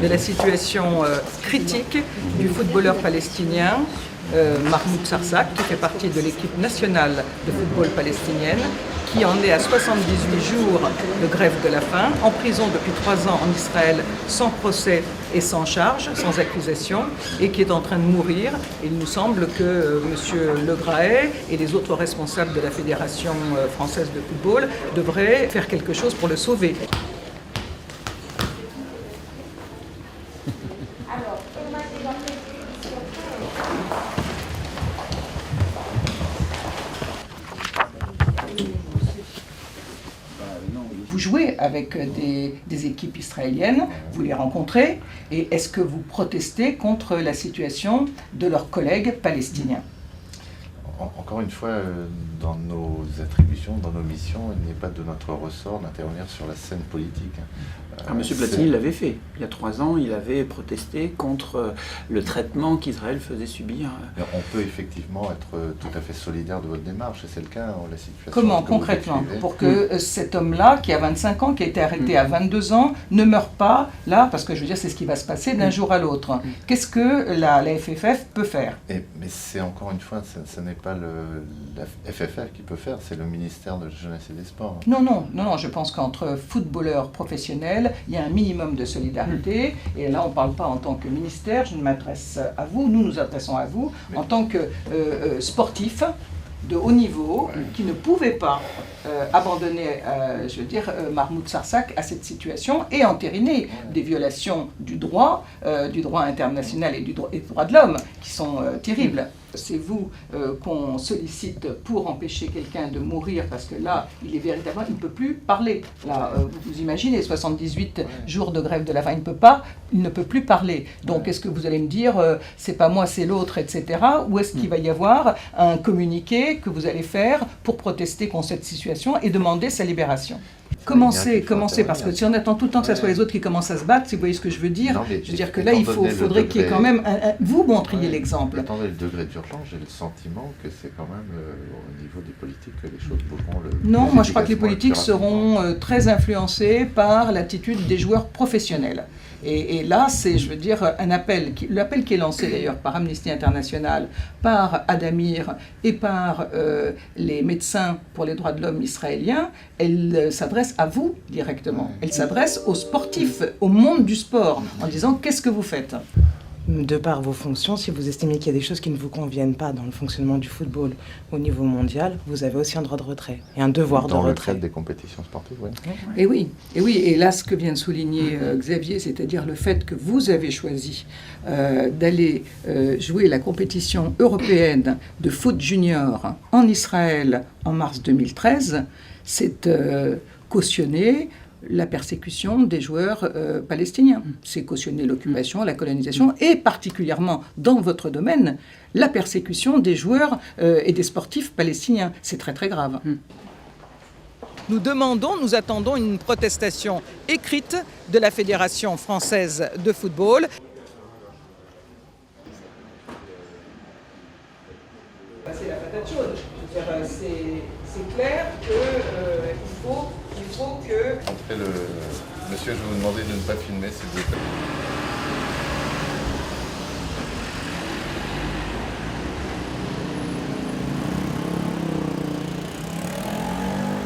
de la situation critique du footballeur palestinien Mahmoud Sarsak, qui fait partie de l'équipe nationale de football palestinienne, qui en est à 78 jours de grève de la faim, en prison depuis 3 ans en Israël, sans procès et sans charge, sans accusation, et qui est en train de mourir. Il nous semble que M. Le Graët et les autres responsables de la Fédération française de football devraient faire quelque chose pour le sauver. Vous jouez avec des équipes israéliennes, vous les rencontrez, et est-ce que vous protestez contre la situation de leurs collègues palestiniens? Encore une fois, dans nos attributions, dans nos missions, il n'est pas de notre ressort d'intervenir sur la scène politique. M. Platini l'avait fait. Il y a 3 ans, il avait protesté contre le traitement qu'Israël faisait subir. On peut effectivement être tout à fait solidaire de votre démarche, et c'est le cas, la situation. Comment, concrètement, pour que cet homme-là, qui a 25 ans, qui a été arrêté à 22 ans, ne meure pas, là, parce que je veux dire, c'est ce qui va se passer d'un jour à l'autre. Qu'est-ce que la FFF peut faire? Mais c'est encore une fois, ce n'est pas la FFF qui peut faire, c'est le ministère de la Jeunesse et des Sports. Non, je pense qu'entre footballeurs professionnels, il y a un minimum de solidarité, et là on ne parle pas en tant que ministère, je m'adresse à vous, nous nous adressons à vous, en tant que sportifs de haut niveau, qui ne pouvaient pas abandonner, Mahmoud Sarsak à cette situation et entériner des violations du droit international et des droits de l'homme, qui sont terribles. C'est vous qu'on sollicite pour empêcher quelqu'un de mourir, parce que là, il ne peut plus parler. Là, vous imaginez, 78 jours de grève de la faim, il ne peut plus parler. Donc, est-ce que vous allez me dire, c'est pas moi, c'est l'autre, etc. Ou est-ce qu'il va y avoir un communiqué que vous allez faire pour protester contre cette situation et demander sa libération? Commencez, parce que si on attend tout le temps que ce soit les autres qui commencent à se battre, si vous voyez ce que je veux dire, je veux dire que là, il faudrait qu'il y ait quand même, vous montriez l'exemple. Étant donné le degré d'urgence, j'ai le sentiment que c'est quand même au niveau des politiques que les choses pourront Non, moi je crois que les politiques seront très influencés par l'attitude des joueurs professionnels. Et là, c'est, je veux dire, l'appel qui est lancé d'ailleurs par Amnesty International, par Adamir et par les médecins pour les droits de l'homme israéliens, elle s'adresse à vous directement. Elle s'adresse aux sportifs, au monde du sport, en disant qu'est-ce que vous faites ? De par vos fonctions, si vous estimez qu'il y a des choses qui ne vous conviennent pas dans le fonctionnement du football au niveau mondial, vous avez aussi un droit de retrait et un devoir de retrait. Dans le cadre des compétitions sportives, oui. Et là, ce que vient de souligner Xavier, c'est-à-dire le fait que vous avez choisi d'aller jouer la compétition européenne de foot junior en Israël en mars 2013, c'est cautionner la persécution des joueurs palestiniens. C'est cautionner l'occupation, la colonisation et particulièrement dans votre domaine, la persécution des joueurs et des sportifs palestiniens. C'est très très grave. Nous attendons une protestation écrite de la Fédération française de football. C'est la patate chaude. C'est clair qu'il faut que... Monsieur, je vais vous demander de ne pas filmer, s'il vous plaît.